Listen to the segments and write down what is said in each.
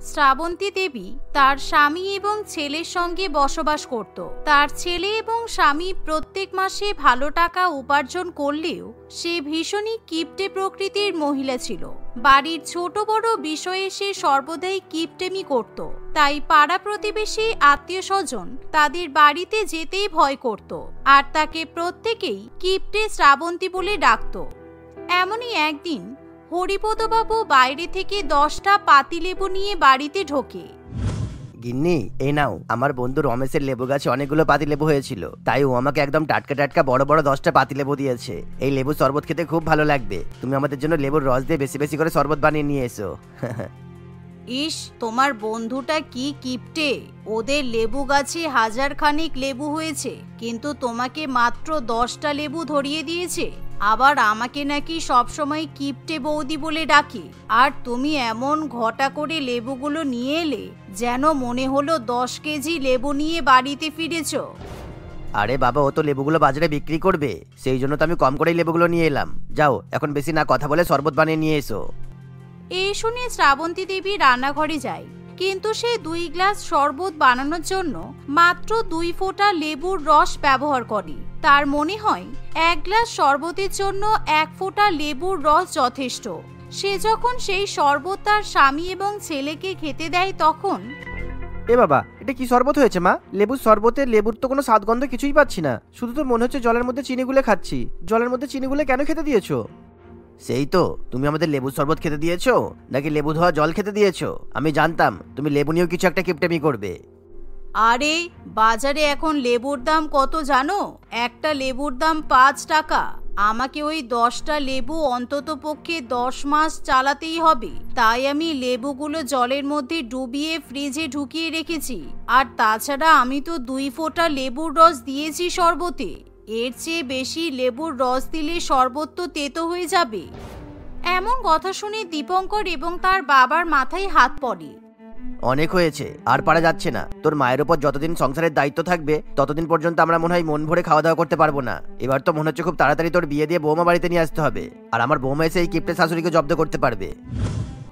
শ্রাবন্তী দেবী তার স্বামী এবং ছেলের সঙ্গে বসবাস করত। তার ছেলে এবং স্বামী প্রত্যেক মাসে ভালো টাকা উপার্জন করলেও সে ভীষণই কিপটে প্রকৃতির মহিলা ছিল। বাড়ির ছোট বড় বিষয়ে সে সর্বদাই কিপটেমি করত। তাই পাড়া প্রতিবেশী আত্মীয় স্বজন তাদের বাড়িতে যেতেই ভয় করত আর তাকে প্রত্যেকেই কিপটে শ্রাবন্তী বলে ডাকত। এমনই একদিন হরিপদবাবু বাইরে থেকে 10টা পাতিলেবু নিয়ে বাড়িতে ঢোকে। গিন্নি, এই নাও, আমার বন্ধু রমেশের লেবু গাছে অনেকগুলো পাতিলেবু হয়েছিল, তাই ও আমাকে একদম টাটকা টাটকা বড় বড় 10টা পাতিলেবু দিয়েছে। এই লেবু শরবত খেতে খুব ভালো লাগবে, তুমি আমাদের জন্য লেবুর রস দিয়ে বেশি বেশি করে শরবত বানিয়ে নিয়ে এসো। ইস, তোমার বন্ধুটা কি কিপটে! ওদের লেবু গাছে 1000 খানিক লেবু হয়েছে, কিন্তু তোমাকে মাত্র 10টা লেবু ধরিয়ে দিয়েছে। আবার আমাকে নাকি সবসময় কিপটে বৌদি বলে ডাকে। আর তুমি এমন ঘটা করে লেবুগুলো নিয়ে এলে যেন মনে হলো 10 কেজি লেবু নিয়ে বাড়িতে ফিরেছ। আরে বাবা, ও তো লেবুগুলো বাজারে বিক্রি করবে, সেই জন্য তো আমি কম করেই লেবুগুলো নিয়ে এলাম। যাও, এখন বেশি না কথা বলে শরবত বানিয়ে নিয়ে এসো। এই শুনে শ্রাবন্তী দেবী রান্নাঘরে যায়, কিন্তু সে 2 গ্লাস শরবত বানানোর জন্য মাত্র 2 ফোঁটা লেবুর রস ব্যবহার করে। তার মনে হয় 1 গ্লাস শরবতের জন্য 1 ফোঁটা লেবুর রস যথেষ্ট। সে যখন সেই শরবত তার স্বামী এবং ছেলেকে খেতে দেয় তখন, এ বাবা, এটা কি শরবত হয়েছে মা? লেবুর শরবতে লেবুর তো কোনো স্বাদগন্ধ কিছুই পাচ্ছি না, শুধু তো মনে হচ্ছে জলের মধ্যে চিনি গুলে খাচ্ছি। জলের মধ্যে চিনি গুলে কেন খেতে দিয়েছো? সেই তো, তুমি আমাদের লেবুর শরবত খেতে দিয়েছো নাকি লেবু ধোয়া জল খেতে দিয়েছো? আমি জানতাম তুমি লেবু নিয়েও কিছু একটা কিপটেমি করবে। আরে বাজারে এখন লেবুর দাম কত জানো? একটা লেবুর দাম 5 টাকা। আমাকে ওই 10টা লেবু অন্তত পক্ষে 10 মাস চালাতেই হবে। তাই আমি লেবুগুলো জলের মধ্যে ডুবিয়ে ফ্রিজে ঢুকিয়ে রেখেছি। আর তাছাড়া আমি তো 2 ফোঁটা লেবুর রস দিয়েছি শরবতে। এর চেয়ে বেশি লেবুর রস দিলে শরবত তো তেতো হয়ে যাবে। এমন কথা শুনে দীপঙ্কর এবং তার বাবার মাথায় হাত পড়ে। অনেক হয়েছে, আর পারা যাচ্ছে না। তোর মায়ের উপর যতদিন সংসারের দায়িত্ব থাকবে ততদিন পর্যন্ত আমরা মনে হয় মন ভরে খাওয়া দাওয়া করতে পারবো না। এবার তো মনে হচ্ছে খুব তাড়াতাড়ি তোর বিয়ে দিয়ে বৌমা বাড়িতে নিয়ে আসতে হবে, আর আমার বৌমা এসে এই কিপটে শাশুড়িকে জব্দ করতে পারবে।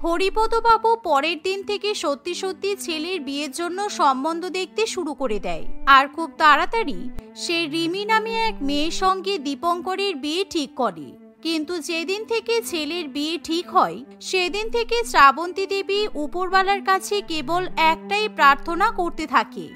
হরিপদবাবু পরের দিন থেকে সত্যি সত্যি ছেলের বিয়ের জন্য সম্বন্ধ দেখতে শুরু করে দেয়। আর খুব তাড়াতাড়ি সে রিমি নামে এক মেয়ের সঙ্গে দীপঙ্করের বিয়ে ঠিক করে। কিন্তু যেদিন থেকে ছেলের বিয়ে ঠিক হয় সেদিন থেকে শ্রাবন্তী দেবী উপরওয়ালার কাছে কেবল একটাই প্রার্থনা করতে থাকে,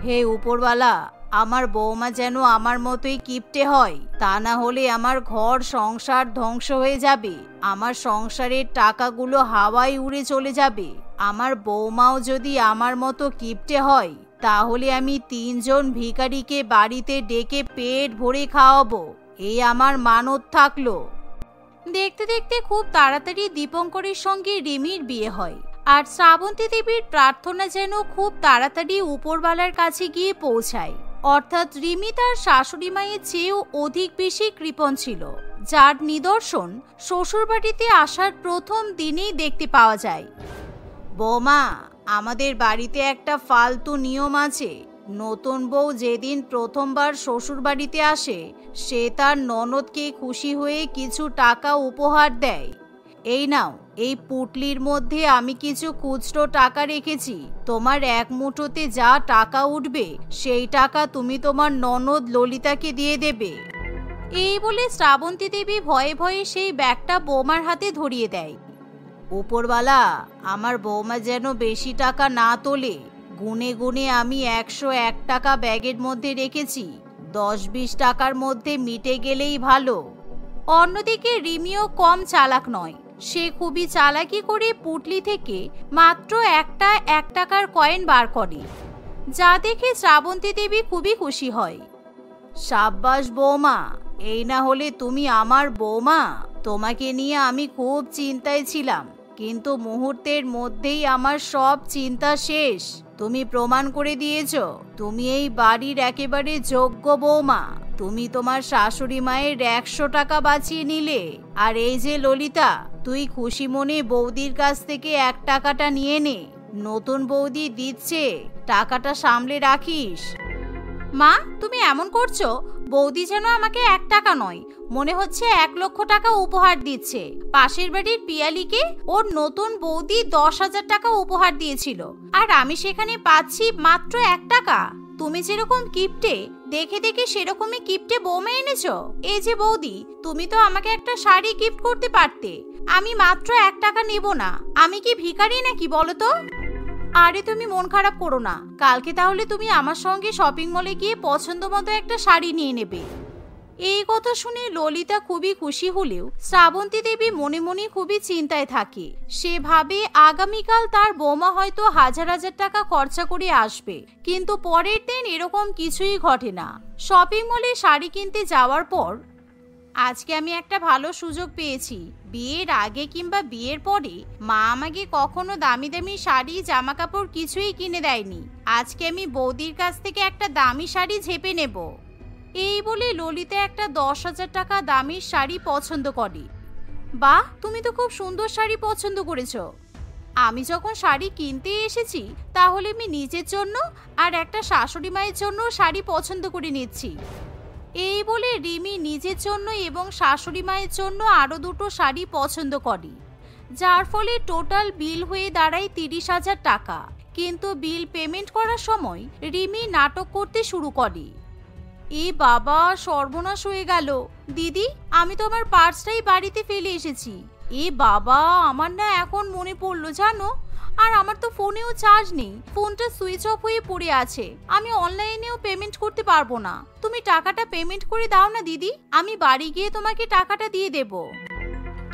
হে উপরওয়ালা, আমার বৌমা যেন আমার মতোই কিপটে হয়, তা না হলে আমার ঘর সংসার ধ্বংস হয়ে যাবে। আমার সংসারের টাকাগুলো হাওয়ায় উড়ে চলে যাবে। আমার বৌমাও যদি আমার মতো কিপটে হয় তাহলে আমি 3 জন ভিখারিকে বাড়িতে ডেকে পেট ভরে খাওয়াবো। এই আমার মানত থাকলো। দেখতে দেখতে খুব তাড়াতাড়ি দীপঙ্করের সঙ্গে রিমির বিয়ে হয়। আর শ্রাবন্তী দেবীর প্রার্থনা যেন খুব তাড়াতাড়ি উপরওয়ালার কাছে গিয়ে পৌঁছায়। অর্থাৎ রিমি তার শাশুড়ি মায়ের চেয়েও অধিক বেশি কৃপণ ছিল, যার নিদর্শন শ্বশুরবাড়িতে আসার প্রথম দিনেই দেখতে পাওয়া যায়। বৌমা, আমাদের বাড়িতে একটা ফালতু নিয়ম আছে। নতুন বউ যেদিন প্রথমবার শ্বশুর বাড়িতে আসে সে তার ননদকে খুশি হয়ে কিছু টাকা উপহার দেয়। এই নাও, এই পুটলির মধ্যে আমি কিছু খুচরো টাকা রেখেছি। তোমার এক মুঠোতে যা টাকা উঠবে সেই টাকা তুমি তোমার ননদ ললিতাকে দিয়ে দেবে। এই বলে শ্রাবন্তী দেবী ভয়ে ভয়ে সেই ব্যাগটা বৌমার হাতে ধরিয়ে দেয়। উপরওয়ালা, আমার বৌমা যেন বেশি টাকা না তোলে। গুনে গুনে আমি 101 টাকা ব্যাগের মধ্যে রেখেছি। 10-20 টাকার মধ্যে মিটে গেলেই ভালো। অন্যদিকে রিমিও কম চালাক নয়। সে খুবই চালাকি করে পুটলি থেকে মাত্র একটা 1 টাকার কয়েন বার করে, যা দেখে শ্রাবন্তী দেবী খুবই খুশি হয়। সাব্বাস বৌমা, এই না হলে তুমি আমার বৌমা? তোমাকে নিয়ে আমি খুব চিন্তায় ছিলাম, কিন্তু মুহূর্তের মধ্যেই আমার সব চিন্তা শেষ। তুমি প্রমাণ করে দিয়েছো তুমি এই বাড়ির একেবারে যোগ্য বৌমা। তুমি তোমার শাশুড়ি মায়ের 100 টাকা বাঁচিয়ে নিলে। আর এই যে ললিতা, তুই খুশি মনে বৌদির কাছ থেকে 1 টাকাটা নিয়ে নে। নতুন বৌদি দিচ্ছে, টাকাটা সামলে রাখিস। মা, তুমি এমন করছো বৌদি যেন আমাকে 1 টাকা নয়, মনে হচ্ছে 1 লক্ষ টাকা উপহার দিচ্ছে। পাশের বাড়ির পিয়ালিকে ওর নতুন বৌদি 10,000 টাকা উপহার দিয়েছিল, আর আমি সেখানে পাচ্ছি মাত্র 1 টাকা। তুমি যেরকম কিপটে, দেখে দেখে সেরকমই কিপটে বৌমা এনেছো। এই যে বৌদি, তুমি তো আমাকে একটা শাড়ি গিফট করতে পারতে। আমি মাত্র 1 টাকা নেব না। আমি কি ভিখারি নাকি বলো তো? আরে তুমি মন খারাপ করো না, কালকে তাহলে তুমি আমার সঙ্গে শপিং মলে গিয়ে পছন্দ মতো একটা শাড়ি নিয়ে নেবে। এই কথা শুনে ললিতা খুবই খুশি হলেও শ্রাবন্তী দেবী মনে মনে খুবই চিন্তায় থাকে। সে ভাবে আগামীকাল তার বৌমা হয়তো হাজার হাজার টাকা খরচা করে আসবে, কিন্তু পরের দিন এরকম কিছুই ঘটে না। শপিং মলে শাড়ি কিনতে যাওয়ার পর, আজকে আমি একটা ভালো সুযোগ পেয়েছি। বিয়ের আগে কিংবা বিয়ের পরে মা আমাকে কখনো দামি দামি শাড়ি জামা কাপড় কিছুই কিনে দেয়নি। আজকে আমি বৌদির কাছ থেকে একটা দামি শাড়ি ঝেপে নেব। এই বলে ললিতা একটা 10,000 টাকা দামি শাড়ি পছন্দ করে। বাহ, তুমি তো খুব সুন্দর শাড়ি পছন্দ করেছো। আমি যখন শাড়ি কিনতে এসেছি তাহলে আমি নিজের জন্য আর একটা শাশুড়ি মায়ের জন্য শাড়ি পছন্দ করে নিচ্ছি। এই বলে রিমি নিজের জন্য এবং শাশুড়ি মায়ের জন্য আরো 2টো শাড়ি পছন্দ করে, যার ফলে টোটাল বিল হয়ে দাঁড়ায় 30,000 টাকা। কিন্তু বিল পেমেন্ট করার সময় রিমি নাটক করতে শুরু করে। এ বাবা, সর্বনাশ হয়ে গেল। দিদি, আমি তো আমার পার্সটাই বাড়িতে ফেলে এসেছি। এ বাবা, আমার না এখন মনে পড়লো জানো, আর আমার তো ফোনেও চার্জ নেই, ফোনটা সুইচ অফ হয়ে পড়ে আছে। আমি অনলাইনেও পেমেন্ট করতে পারবো না। তুমি টাকাটা পেমেন্ট করে দাও না দিদি, আমি বাড়ি গিয়ে তোমাকে টাকাটা দিয়ে দেব।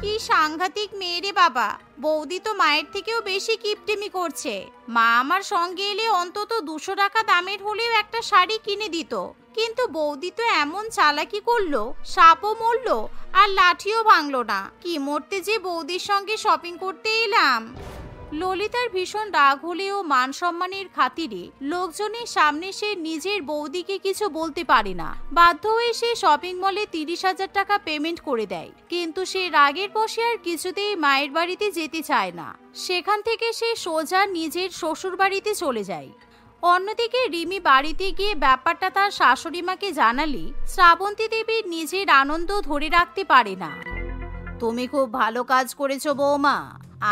কি সাংঘাতিক মেয়ে রে বাবা, বৌদি তো মায়ের থেকেও বেশি কিপটেমি করছে। মা আমার সঙ্গে এলে অন্তত 200 টাকা দামের হলেও একটা শাড়ি কিনে দিত, কিন্তু বৌদি তো এমন চালাকি করলো, সাপও মরলো আর লাঠিও ভাঙলো না। কি মরতে যে বৌদির সঙ্গে শপিং করতে এলাম। ললিতার ভীষণ রাগ হলেও মান সম্মানের খাতিরে লোকজনের সামনে সে নিজের বৌদিকে কিছু বলতে পারে না। বাধ্য হয়ে সে শপিং মলে 30,000 টাকা পেমেন্ট করে দেয়, কিন্তু সে রাগের বশে আর কিছুতেই মায়ের বাড়িতে যেতে চায় না। সেখান থেকে সে সোজা নিজের শ্বশুর বাড়িতে চলে যায়। অন্যদিকে রিমি বাড়িতে গিয়ে ব্যাপারটা তার শাশুড়ি মাকে জানালে শ্রাবন্তী দেবী নিজের আনন্দ ধরে রাখতে পারে না। তুমি খুব ভালো কাজ করেছো বৌমা।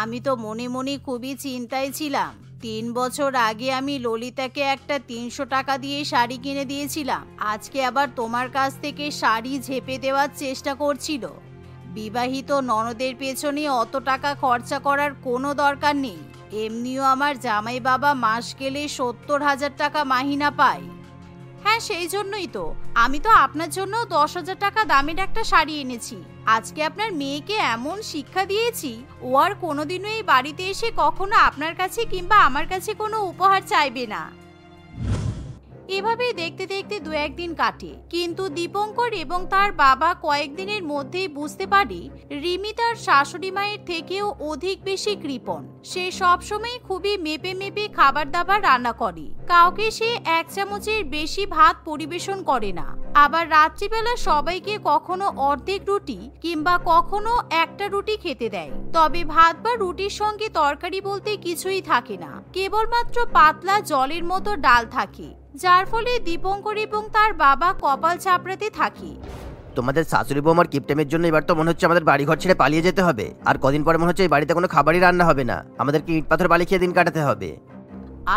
আমি তো মনে মনে খুবই চিন্তায় ছিলাম। 3 বছর আগে আমি ললিতাকে একটা 300 টাকা দিয়ে শাড়ি কিনে দিয়েছিলাম, আজকে আবার তোমার কাছ থেকে শাড়ি ঝেপে দেওয়ার চেষ্টা করছিল। বিবাহিত ননদের পেছনে অত টাকা খরচা করার কোনো দরকার নেই। এমনিও আমার জামাই বাবা মাস গেলে 70,000 টাকা মাহিনা পায়। হ্যাঁ, সেই জন্যই তো আমি তো আপনার জন্য 10,000 টাকা দামের একটা শাড়ি এনেছি। আজকে আপনার মেয়েকে এমন শিক্ষা দিয়েছি, ও আর কোনোদিনও এই বাড়িতে এসে কখনো আপনার কাছে কিংবা আমার কাছে কোনো উপহার চাইবে না। এভাবে দেখতে দেখতে 2-1 দিন কাটে, কিন্তু দীপঙ্কর এবং তার বাবা কয়েকদিনের মধ্যেই বুঝতে পারে রিমি তার শাশুড়ি মায়ের থেকেও অধিক বেশি কৃপণ। সে সবসময় খুবই মেপে মেপে খাবার দাবার রান্না করে, কাউকে সে 1 চামচের বেশি ভাত পরিবেশন করে না। আবার রাত্রিবেলা সবাইকে কখনো অর্ধেক রুটি কিংবা কখনো একটা রুটি খেতে দেয়। তবে ভাত বা রুটির সঙ্গে তরকারি বলতে কিছুই থাকে না, কেবলমাত্র পাতলা জলের মতো ডাল থাকে, যার ফলে দীপঙ্কর এবং তার বাবা কপাল চাপড়াতে থাকে। তোমাদের শাশুড়ি বৌমার কিপটেমের জন্য এবার তো মনে হচ্ছে আমাদের বাড়ি ঘর ছেড়ে পালিয়ে যেতে হবে। আর কদিন পরে মনে হচ্ছে এই বাড়িতে কোনো খাবারই রান্না হবে না, আমাদেরকে ইট পাথর বালি খেয়ে দিন কাটাতে হবে।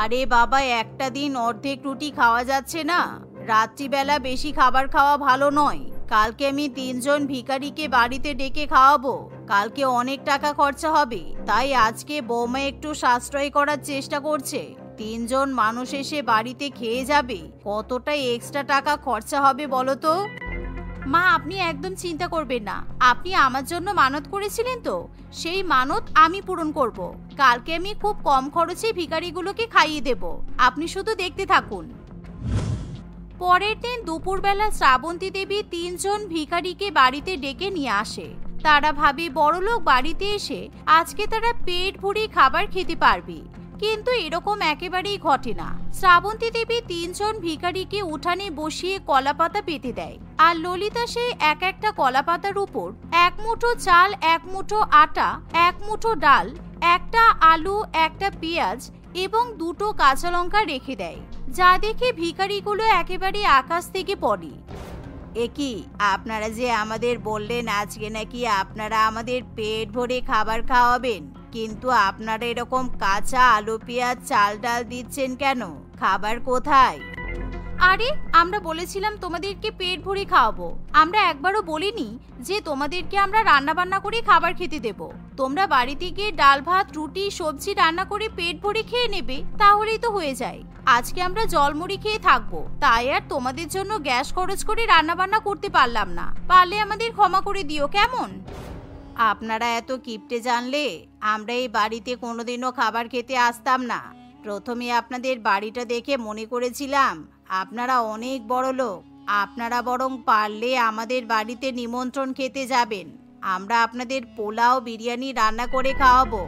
আরে বাবা, একটা দিন অর্ধেক রুটি খাওয়া যাচ্ছে না? রাত্রিবেলা বেশি খাবার খাওয়া ভালো নয়। কালকে আমি 3 জন ভিখারিকে বাড়িতে ডেকে খাওয়াবো। কালকে অনেক টাকা খরচা হবে, তাই আজকে বৌমা একটু সাশ্রয় করার চেষ্টা করছে। 3 জন মানুষ এসে বাড়িতে খেয়ে যাবে, কতটা এক্সট্রা টাকা খরচা হবে বলো তো? মা, আপনি একদম চিন্তা করবেন না। আপনি আমার জন্য মানত করেছিলেন তো, সেই মানত আমি পূরণ করব। কালকে আমি খুব কম খরচে ভিখারিগুলোকে খাইয়ে দেব, আপনি শুধু দেখতে থাকুন। পরের দিন দুপুরবেলা শ্রাবন্তী দেবী 3 জন ভিখারিকে বাড়িতে ডেকে নিয়ে আসে। তারা ভাবে বড়লোক বাড়িতে এসে আজকে তারা পেট ভরে খাবার খেতে পারবে, কিন্তু এরকম একেবারেই ঘটে না। শ্রাবন্তী দেবী 3 জন ভিখারিকে উঠানে বসিয়ে কলাপাতা পেতে দেয়, আর ললিতা সেই একটা কলাপাতার উপর 1 মুঠো চাল, 1 মুঠো আটা, 1 মুঠো ডাল, একটা আলু, একটা পেঁয়াজ এবং 2টো কাঁচা লঙ্কা রেখে দেয়, যা দেখে ভিখারিগুলো একেবারে আকাশ থেকে পড়ে। কি আপনারা যে আমাদের বললেন আজকে নাকি আপনারা আমাদের পেট ভরে খাবার খাওয়াবেন, কিন্তু আপনারা এরকম কাঁচা আলু পেঁয়াজ চাল ডাল দিচ্ছেন কেন? খাবার কোথায়? আরে আমরা বলেছিলাম তোমাদেরকে পেট ভরে খাওয়াবো। আমরা একবারও বলিনি যে তোমাদেরকে আমরা রান্না বান্না করে খাবার খেতে দেব। তোমরা বাড়িতে গিয়ে ডাল ভাত রুটি সবজি রান্না করে পেট ভরে খেয়ে নেবে, তাহলেই তো হয়ে যায়। আজকে আমরা জলমুড়ি খেয়ে থাকবো, তাই আর তোমাদের জন্য গ্যাস খরচ করে রান্না বান্না করতে পারলাম না। পারলে আমাদের ক্ষমা করে দিও, কেমন? আপনারা এত কিপটে জানলে আমরা এই বাড়িতে কোনোদিনও খাবার খেতে আসতাম না। প্রথমে আপনাদের বাড়িটা দেখে মনে করেছিলাম আপনারা অনেক বড় লোক, আপনারা বরং পারলে আমাদের বাড়িতে নিমন্ত্রণ খেতে যাবেন, আমরা আপনাদের পোলাও বিরিয়ানি রান্না করে খাওয়াবো।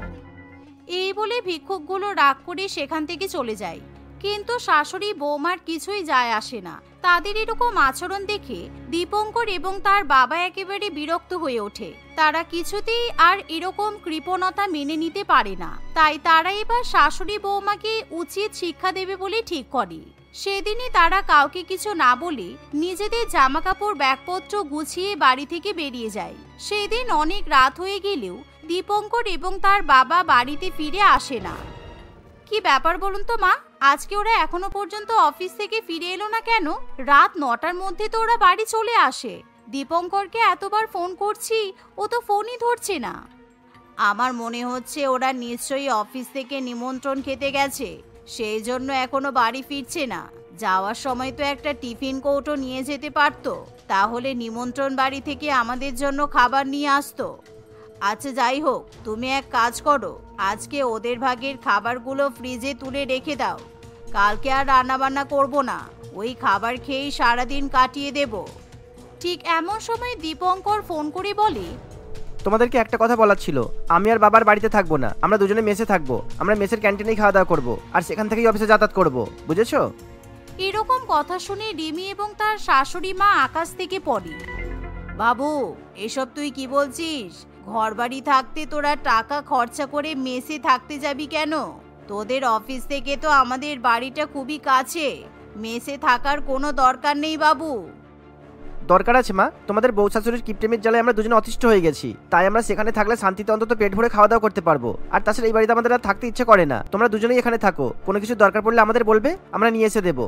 এই বলে ভিক্ষুকগুলো রাগ করে সেখান থেকে চলে যায়। কিন্তু শাশুড়ি বৌমার কিছুই যায় আসে না। তাদের এরকম আচরণ দেখে দীপঙ্কর এবং তার বাবা একেবারে বিরক্ত হয়ে ওঠে। তারা কিছুতেই আর এরকম কৃপণতা মেনে নিতে পারে না। তাই তারা এবার শাশুড়ি বৌমাকে উচিত শিক্ষা দেবে বলে ঠিক করে। সেদিনই তারা কাউকে কিছু না বলে নিজেদের জামাকাপড় ব্যাগপত্র গুছিয়ে বাড়ি থেকে বেরিয়ে যায়। সেদিন অনেক রাত হয়ে গেলেও দীপঙ্কর এবং তার বাবা বাড়িতে ফিরে আসে না। কি ব্যাপার বলুন তো মা, আজকে ওরা এখনো পর্যন্ত অফিস থেকে ফিরে এলো না কেন? রাত 9টার মধ্যে তো ওরা বাড়ি চলে আসে। দীপঙ্করকে এতবার ফোন করছি, ও তো ফোনই ধরছে না। আমার মনে হচ্ছে ওরা নিশ্চয়ই অফিস থেকে নিমন্ত্রণ খেতে গেছে, সেই জন্য এখনো বাড়ি ফিরছে না। যাওয়ার সময় তো একটা টিফিন কৌটো নিয়ে যেতে পারতো, তাহলে নিমন্ত্রণ বাড়ি থেকে আমাদের জন্য খাবার নিয়ে আসতো। আচ্ছা যাই হোক, তুমি এক কাজ করো, আজকে ওদের ভাগের খাবারগুলো ফ্রিজে তুলে রেখে দাও। কালকে আর রান্না বান্না করবো না, ওই খাবার খেয়েই সারাদিন কাটিয়ে দেব। ঠিক এমন সময় দীপঙ্কর ফোন করে বলে, তোমাদেরকে একটা কথা বলার ছিল, আমি আর বাবার বাড়িতে থাকবো না, আমরা দুজনে মেসে থাকবো। আমরা মেসের ক্যান্টিনেই খাওয়া দাওয়া করবো, আর সেখান থেকেই অফিসে যাতায়াত করবো, বুঝেছো? এরকম কথা শুনে রিমি এবং তার শাশুড়ি মা আকাশ থেকে পড়ে। বাবু, এসব তুই কি বলছিস? ঘর বাড়ি থাকতে তোরা টাকা খরচা করে মেসে থাকতে যাবি কেন? তোদের অফিস থেকে তো আমাদের বাড়িটা খুবই কাছে, মেসে থাকার কোনো দরকার নেই বাবু। দরকার আছে মা, তোমাদের বউ শাশুড়ির কিপটেমির জ্বালায় আমরা দুজনে অতিষ্ঠ হয়ে গেছি। তাই আমরা সেখানে থাকলে শান্তিতে অন্তত পেট ভরে খাওয়া দাওয়া করতে পারবো। আর তাছাড়া এই বাড়িতে আমাদের আর থাকতে ইচ্ছে করে না। তোমরা দুজনেই এখানে থাকো, কোনো কিছু দরকার পড়লে আমাদের বলবে, আমরা নিয়ে এসে দেবো।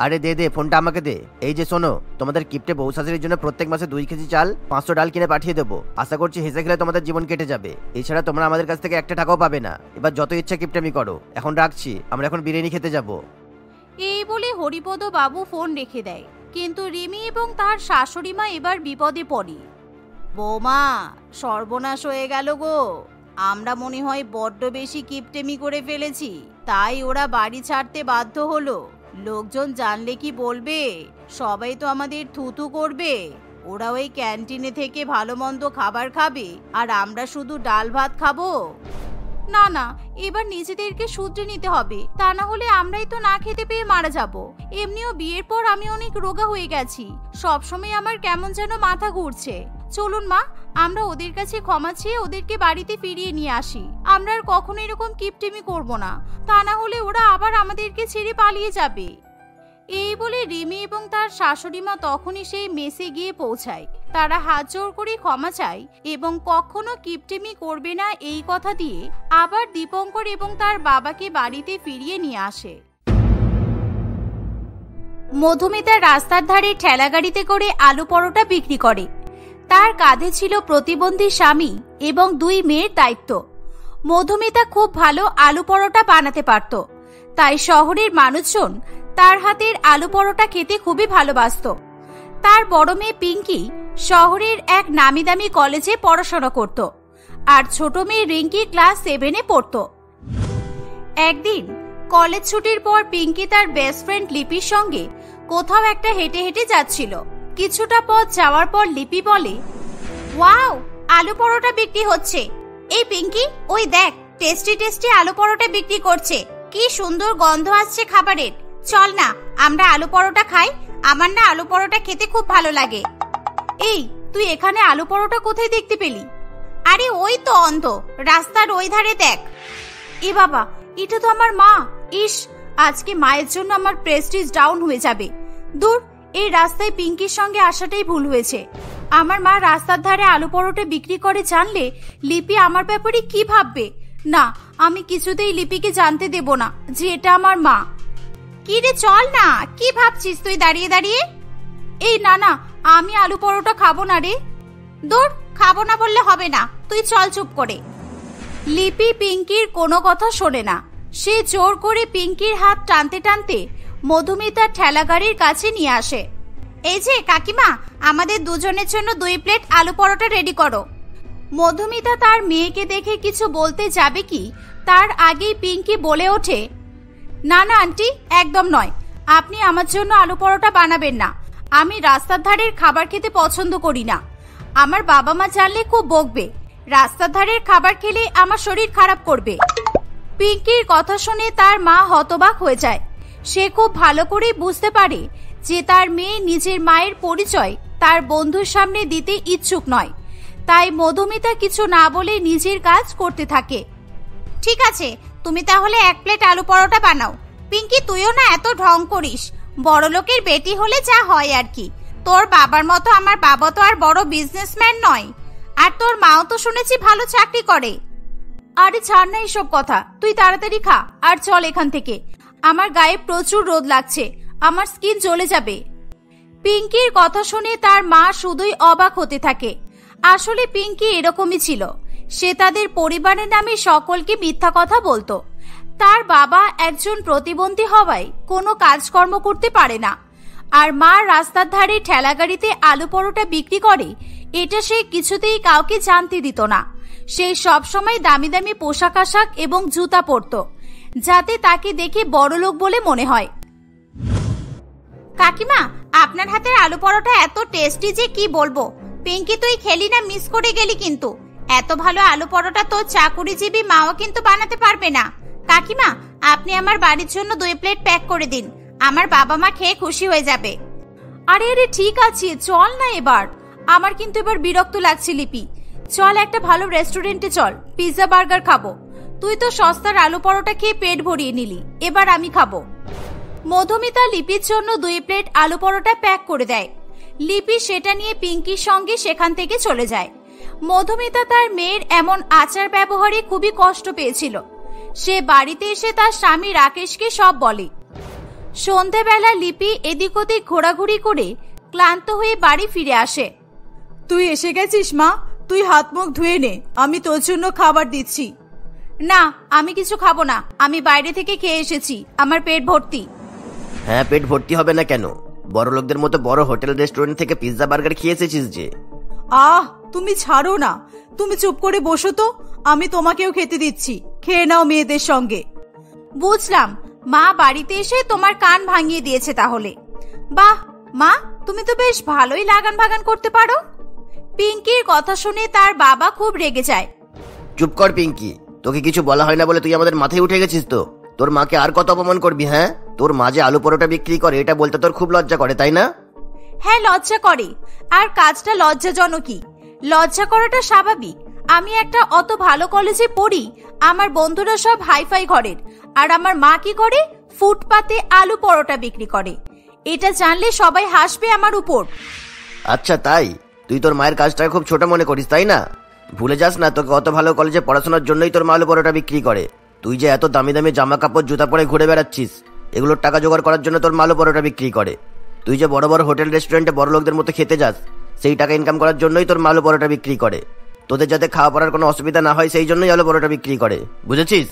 আরে দে ফোনটা আমাকে দে। এই যে শোনো, তোমাদের কিপটে বউ শাশুড়ির জন্য প্রত্যেক মাসে 2 কেজি চাল 500 ডাল কিনে পাঠিয়ে দেবো। আশা করছি হেসে খেলে তোমাদের জীবন কেটে যাবে। এছাড়া তোমরা আমাদের কাছ থেকে 1 টাকাও পাবে না। এবার যত ইচ্ছা কিপটেমি করো। এখন রাখছি, আমরা এখন বিরিয়ানি খেতে যাব। এই বলে হরিপদ বাবু ফোন রেখে দেয়। কিন্তু রিমি এবং তার শাশুড়ি মা এবার বিপদে পড়ে। বৌমা, সর্বনাশ হয়ে গেল গো। আমরা মনে হয় বড্ড বেশি কিপটেমি করে ফেলেছি, তাই ওরা বাড়ি ছাড়তে বাধ্য হলো। লোকজন জানলে কি বলবে? সবাই তো আমাদের থুতু করবে। ওরা ওই ক্যান্টিনে থেকে ভালো মন্দ খাবার খাবে, আর আমরা শুধু ডাল ভাত খাবো। না না, এবার নিজেদেরকে শুধরে নিতে হবে, তা না হলে আমরাই তো না খেতে পেয়ে মারা যাব। এমনিও বিয়ের পর আমি অনেক রোগা হয়ে গেছি, সবসময় আমার কেমন যেন মাথা ঘুরছে। চলুন মা, আমরা ওদের কাছে ক্ষমা চেয়ে ওদেরকে বাড়িতে ফিরিয়ে নিয়ে আসি। আমরা আর কখনো এরকম কিপটেমি করব না, তা না হলে ওরা আবার আমাদেরকে ছেড়ে পালিয়ে যাবে। এই বলে রিমি এবং তার শাশুড়ি মা তখনই সেই মেসে গিয়ে পৌঁছায়। তারা হাত জোড় করে ক্ষমা চায় এবং কখনো কিপটেমি করবে না এই কথা দিয়ে আবার দীপঙ্কর এবং তার বাবাকে বাড়িতে ফিরিয়ে নিয়ে আসে। মধুমিতা রাস্তার ধারে ঠেলাগাড়িতে করে আলু পরোটা বিক্রি করে। তার কাঁধে ছিল প্রতিবন্ধী স্বামী এবং 2 মেয়ের দায়িত্ব। মধুমিতা খুব ভালো আলু পরোটা বানাতে পারত, তাই শহরের মানুষজন তার হাতের আলু পরোটা খেতে খুবই ভালোবাসত। তার বড় মেয়ে পিঙ্কি শহরের এক নামিদামি কলেজে পড়াশোনা করত, আর ছোট মেয়ে রিঙ্কি ক্লাস 7-এ পড়ত। একদিন কলেজ ছুটির পর পিঙ্কি তার বেস্ট ফ্রেন্ড লিপির সঙ্গে কোথাও একটা হেঁটে হেঁটে যাচ্ছিল। কিছুটা পথ যাওয়ার পর লিপি বলে, ওয়াও, আলু পরোটা বিক্রি হচ্ছে। এই পিঙ্কি, ওই দেখ, টেস্টি টেস্টি আলু পরোটা বিক্রি করছে। কি সুন্দর গন্ধ আসছে খাবারের। চল না, আমরা আলু পরোটা খাই। আমার না আলু পরোটা খেতে খুব ভালো লাগে। এই, তুই এখানে আলু পরোটা কোথায় দেখতে পেলি? আরে ওই তো অন্ধ, রাস্তার ওই ধারে দেখ। এ বাবা, এটা তো আমার মা। ইস, আজকে মায়ের জন্য আমার প্রেস্টিজ ডাউন হয়ে যাবে। দূর, এই রাস্তায় পিঙ্কির সঙ্গে আসাটাই ভুল হয়েছে। আমার মা রাস্তার ধারে আলু পরোটা বিক্রি করে জানলে লিপি আমার ব্যাপারে কি ভাববে। না, আমি কিছুতেই লিপিকে জানতে দেব না যে এটা আমার মা। কি রে, চল না, কি ভাবছিস তুই দাঁড়িয়ে দাঁড়িয়ে? এই না না, আমি আলু পরোটা খাবো না রে। দূর, খাবো না বললে হবে না, তুই চল চুপ করে। লিপি পিঙ্কির কোনো কথা শোনে না। সে জোর করে পিঙ্কির হাত টানতে টানতে মধুমিতার ঠেলা গাড়ির কাছে নিয়ে আসে। এই যে কাকিমা, আমাদের দুজনের জন্য 2 প্লেট আলু পরোটা রেডি করো। মধুমিতা তার মেয়েকে দেখে কিছু বলতে যাবে কি তার আগেই পিঙ্কি বলে ওঠে, না না আন্টি, একদম নয়, আপনি আমার জন্য আলু পরোটা বানাবেন না। আমি রাস্তার ধারের খাবার খেতে পছন্দ করি না। আমার বাবা মা জানলে খুব বকবে। রাস্তার ধারের খাবার খেলে আমার শরীর খারাপ করবে। পিঙ্কির কথা শুনে তার মা হতবাক হয়ে যায়। সে খুব ভালো করেই বুঝতে পারে যে তার মেয়ে নিজের মায়ের পরিচয় তার বন্ধুর সামনে দিতে ইচ্ছুক নয়। তাই মধুমিতা কিছু না বলে নিজের কাজ করতে থাকে। ঠিক আছে, তুমি তাহলে 1 প্লেট আলু পরোটা বানাও। পিঙ্কি, তুইও না এত ঢং করিস। বড় লোকের বেটি হলে যা হয় আর কি। তোর বাবার মতো আমার বাবা তো আর বড় বিজনেসম্যান নয়। আর তোর মাও তো শুনেছি ভালো চাকরি করে। আরে ছাড় না এসব কথা, তুই তাড়াতাড়ি খা আর চল এখান থেকে। আমার গায়ে প্রচুর রোদ লাগছে, আমার স্কিন জ্বলে যাবে। পিঙ্কির কথা শুনে তার মা শুধুই অবাক হতে থাকে। আসলে পিঙ্কি এরকমই ছিল। সে তাদের পরিবারের নামে সকলকে মিথ্যা কথা বলতো। তার বাবা একজন প্রতিবন্ধী হওয়ায় কোনো কাজকর্ম করতে পারে না। আর মা রাস্তার ধারে ঠেলাগাড়িতে আলু পরোটা বিক্রি করে, এটা সে কিছুতেই কাউকে জানতে দিত না। সে সবসময় দামি দামি পোশাক আশাক এবং জুতা পরত, যাতে তাকে দেখে বড়লোক বলে মনে হয়। কাকিমা, আপনার হাতের আলু পরোটা এত টেস্টি যে কি বলবো। পিঙ্কি, তুই খেলি না, মিস করে গেলি কিন্তু। এত ভালো আলু পরোটা তোর চাকুরিজীবী মাও কিন্তু বানাতে পারবে না। কাকিমা, আপনি আমার বাড়ির জন্য 2 প্লেট প্যাক করে দিন। আমার বাবা মা খেয়ে খুশি হয়ে যাবে। আরে আরে ঠিক আছে, চল না এবার। আমার কিন্তু এবার বিরক্ত লাগছে লিপি। চল একটা ভালো রেস্টুরেন্টে চল, পিৎজা বার্গার খাবো। তুই তো সস্তার আলু পরোটা খেয়ে পেট ভরিয়ে নিলি, এবার আমি খাবো। মধুমিতা লিপির জন্য 2 প্লেট আলু পরোটা প্যাক করে দেয়। লিপি সেটা নিয়ে পিঙ্কির সঙ্গে সেখান থেকে চলে যায়। মধুমিতা তার মেয়ের এমন আচার ব্যবহারে খুবই কষ্ট পেয়েছিল। সে বাড়িতে এসে তার স্বামী রাকেশকে সব বলে। সন্ধেবেলা লিপি এদিক ওদিক ঘোরাঘুরি করে ক্লান্ত হয়ে বাড়ি ফিরে আসে। তুই এসে গেছিস মা, তুই হাত মুখ ধুয়ে নে, আমি তোর জন্য খাবার দিচ্ছি। না, আমি কিছু খাবো না, আমি বাইরে থেকে খেয়ে এসেছি, আমার পেট ভর্তি। হ্যাঁ, পেট ভর্তি হবে না কেন? বড় লোকদের মতো বড় হোটেল রেস্টুরেন্ট থেকে পিৎজা বার্গার খেয়ে এসেছিস যে। তুমি ছাড়ো না, তুমি চুপ করে বসো তো, আমি তোমাকেও খেতে দিচ্ছি, খেয়ে নাও মেয়েদের সঙ্গে। বুঝলাম, মা বাড়িতে এসে তোমার কান ভাঙিয়ে দিয়েছে তাহলে। বাহ মা, তুমি তো বেশ ভালোই লাগান ভাগান করতে পারো। পিঙ্কির কথা শুনে তার বাবা খুব রেগে যায়। চুপ কর পিঙ্কি, তোকে কিছু বলা হয় না বলে তুই আমাদের মাথায় উঠে গেছিস তো। তোর মাকে আর কত অপমান করবি? হ্যাঁ, তোর মা যে আলু পরোটা বিক্রি করে এটা বলতে তোর খুব লজ্জা করে, তাই না? হ্যাঁ, লজ্জা করে। আর কাজটা লজ্জাজনকই। লজ্জা করাটা স্বাভাবিক। আমি একটা অত ভালো কলেজে পড়ি, আমার বন্ধুরা সব হাইফাই ঘরের, আর আমার মা কি করে? ফুটপাতে আলু পরোটা বিক্রি করে। এটা জানলে সবাই হাসবে আমার উপর। আচ্ছা তাই? তুই তোর মায়ের কাজটাকে খুব ছোট মনে করিস, তাই না? ভুলে যাস না তোকে অত ভালো কলেজে পড়াশোনার জন্যই তোর মা আলু পরোটা বিক্রি করে। তুই যে এত দামি দামি জামা কাপড় জুতা পরে ঘুরে বেড়াচ্ছিস, এগুলোর টাকা জোগাড় করার জন্য তোর মা আলু পরোটা বিক্রি করে। তুই যে বড় বড় হোটেল রেস্টুরেন্টে বড় লোকদের মতো খেতে যাস, সেই টাকা ইনকাম করার জন্যই তোর মা আলু পরোটা বিক্রি করে। তোদের যাতে খাওয়া পড়ার কোনো অসুবিধা না হয় সেই জন্যই আলু পরোটা বিক্রি করে, বুঝেছিস?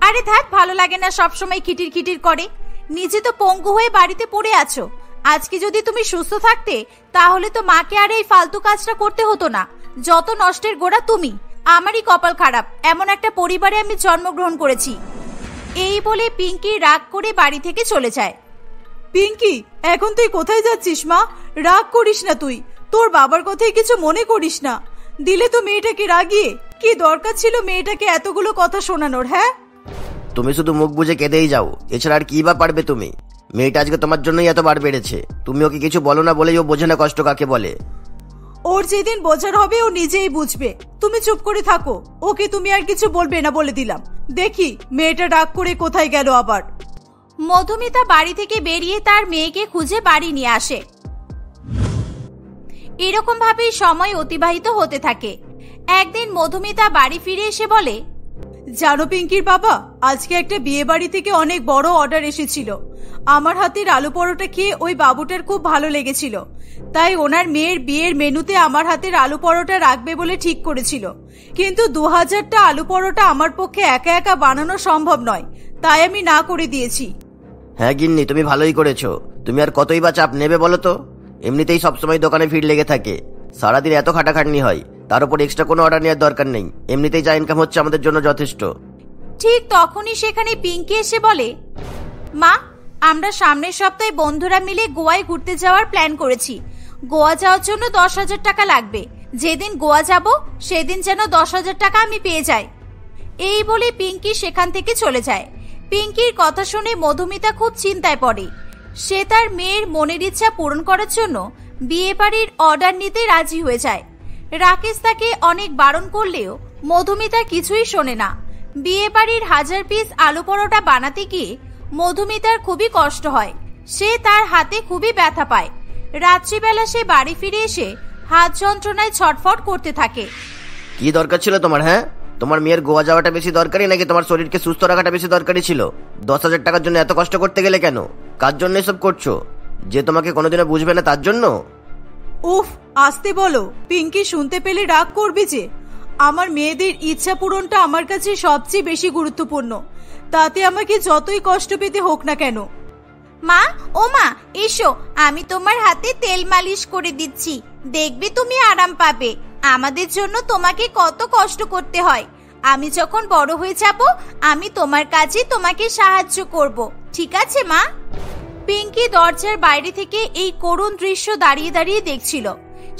আরে থাক, ভালো লাগে না সবসময় খিটির খিটির করে। নিজে তো পঙ্গু হয়ে বাড়িতে পড়ে আছো। আজকে যদি তুমি সুস্থ থাকতে তাহলে তো মাকে আর এই ফালতু কাজটা করতে হতো না। যত নষ্টের গোড়া তুমি। আমারই কপাল খারাপ, এমন একটা পরিবারে আমি জন্মগ্রহণ করেছি। এই বলে পিঙ্কি রাগ করে বাড়ি থেকে চলে যায়। পিঙ্কি, এখন তুই কোথায় যাচ্ছিস মা? রাগ করিস না তুই, তোর বাবার কথাই কিছু মনে করিস না। দিলে তো মেয়েটাকে রাগিয়ে, কি দরকার ছিল মেয়েটাকে এতগুলো কথা শোনানোর? হ্যাঁ, তুমি শুধু মুখ বুঝে কেঁদেই যাও, এছাড়া আর কি বা পারবে তুমি? মেয়েটা আজকে তোমার জন্যই এত বার বেড়েছে, তুমি ওকে কিছু বলো না বলেই ও বোঝে না কষ্ট কাকে বলে। ওর যেদিন বোঝার হবে ও নিজেই বুঝবে। তুমি চুপ করে থাকো, ওকে তুমি আর কিছু বলবে না বলে দিলাম। দেখি মেয়েটা রাগ করে কোথায় গেল আবার। মধুমিতা বাড়ি থেকে বেরিয়ে তার মেয়েকে খুঁজে বাড়ি নিয়ে আসে। এরকম ভাবেই সময় অতিবাহিত হতে থাকে। একদিন মধুমিতা বাড়ি ফিরে এসে বলে, জানো পিঙ্কির বাবা, আজকে একটা বিয়ে বাড়ি থেকে অনেক বড় অর্ডার এসেছিল। আমার হাতের আলু পরোটা খেয়ে ওই বাবুটার খুব ভালো লেগেছিল, তাই ওনার মেয়ের বিয়ের মেনুতে আমার হাতের আলু পরোটা রাখবে বলে ঠিক করেছিল। কিন্তু 2000টা আলু পরোটা আমার পক্ষে একা একা বানানো সম্ভব নয়, তাই আমি না করে দিয়েছি। হ্যাঁ গিন্নি, তুমি ভালোই করেছো। তুমি আর কতই বা চাপ নেবে বলো তো? এমনিতেই সবসময় দোকানে ভিড় লেগে থাকে, সারাদিন এত খাটাখাটনি হয়, তার উপর এক্সট্রা কোনো অর্ডার নেওয়ার দরকার নেই। এমনিতেই যা ইনকাম হচ্ছে আমাদের জন্য যথেষ্ট। ঠিক তখনই সেখানে পিঙ্কি এসে বলে, মা, আমরা সামনের সপ্তাহে বন্ধুরা মিলে গোয়ায় ঘুরতে যাওয়ার প্ল্যান করেছি। গোয়া যাওয়ার জন্য 10,000 টাকা লাগবে। যেদিন গোয়া যাব সেদিন যেন 10,000 টাকা আমি পেয়ে যাই। এই বলে পিঙ্কি সেখান থেকে চলে যায়। পিঙ্কির কথা শুনে মধুমিতা খুব চিন্তায় পড়ে। সে তার মেয়ের মনের ইচ্ছা পূরণ করার জন্য বিয়ে বাড়ির অর্ডার নিতে রাজি হয়ে যায়। রাকেশ তাকে অনেক বারণ করলেও মধুমিতা কিছুই শোনে না। বিয়ে বাড়ির 1000 পিস আলু পরোটা বানাতে গিয়ে মধুমিতার খুবই কষ্ট হয়। সে তার হাতে খুবই ব্যথা পায়। রাত্রিবেলা সে বাড়ি ফিরে এসে হাত যন্ত্রণায় ছটফট করতে থাকে। কি দরকার ছিল তোমার? হ্যাঁ, তোমার মেয়ের গোয়া যাওয়াটা বেশি দরকারি নাকি তোমার শরীরকে সুস্থ রাখাটা বেশি দরকারি ছিল? 10,000 টাকার জন্য এত কষ্ট করতে গেলে কেন? কার জন্য এসব করছো? যে তোমাকে কোনোদিনও বুঝবে না তার জন্য? উফ, আসতে বলো। পিঙ্কি শুনতে পেলে রাগ করবে যে। আমার মেয়েদের ইচ্ছা পূরণটা আমার কাছে সবচেয়ে বেশি গুরুত্বপূর্ণ, তাতে আমাকে যতই কষ্ট পেতে হোক না কেন। মা, ও মা, এসো, আমি তোমার হাতে তেল মালিশ করে দিচ্ছি, দেখবে তুমি আরাম পাবে। আমাদের জন্য তোমাকে কত কষ্ট করতে হয়। আমি যখন বড় হয়ে যাব আমি তোমার কাজে তোমাকে সাহায্য করব, ঠিক আছে মা? পিঙ্কি দরজার বাইরে থেকে এই করুণ দৃশ্য দাঁড়িয়ে দাঁড়িয়ে দেখছিল।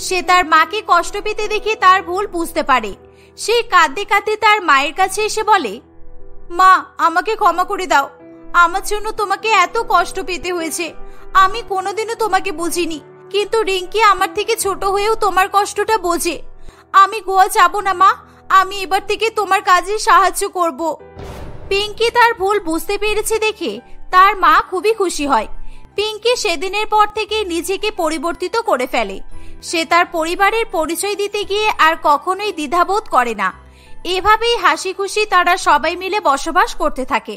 সে তার মাকে কষ্ট পেতে দেখে তার ভুল বুঝতে পারে। সে কাঁদতে কাঁদতে তার মায়ের কাছে এসে বলে, মা, আমাকে ক্ষমা করে দাও। আমার জন্য তোমাকে এত কষ্ট পেতে হয়েছে। আমি কোনোদিনও তোমাকে বুঝিনি, কিন্তু রিঙ্কি আমার থেকে ছোট হয়েও তোমার কষ্টটা বোঝে। আমি গোয়া যাব না মা, আমি এবার থেকে তোমার কাজে সাহায্য করব। পিঙ্কি তার ভুল বুঝতে পেরেছে দেখে তার মা খুবই খুশি হয়। পিঙ্কি সেদিনের পর থেকে নিজেকে পরিবর্তিত করে ফেলে। সে তার পরিবারের পরিচয় দিতে গিয়ে আর কখনোই দ্বিধাবোধ করে না। এভাবেই হাসি খুশি তারা সবাই মিলে বসবাস করতে থাকে।